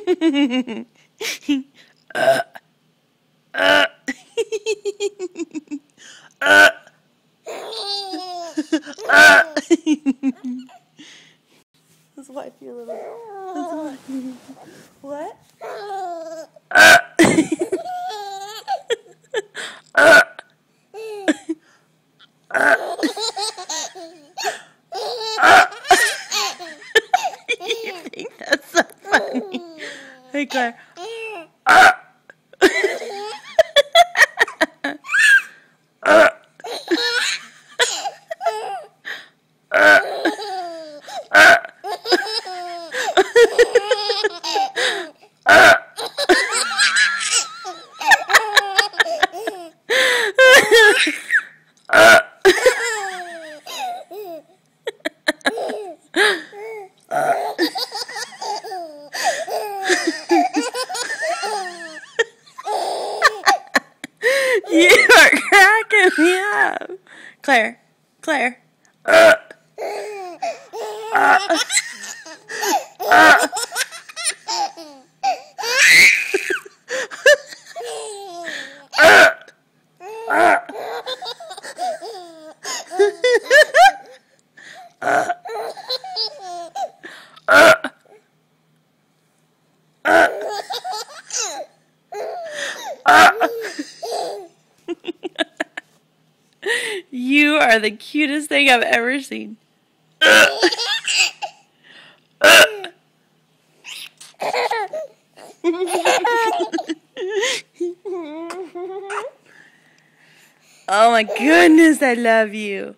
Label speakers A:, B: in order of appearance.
A: That's why I feel a little. What? You think that's so funny? Hey, Claire. You are cracking me up. Claire. You are the cutest thing I've ever seen. Oh my goodness, I love you.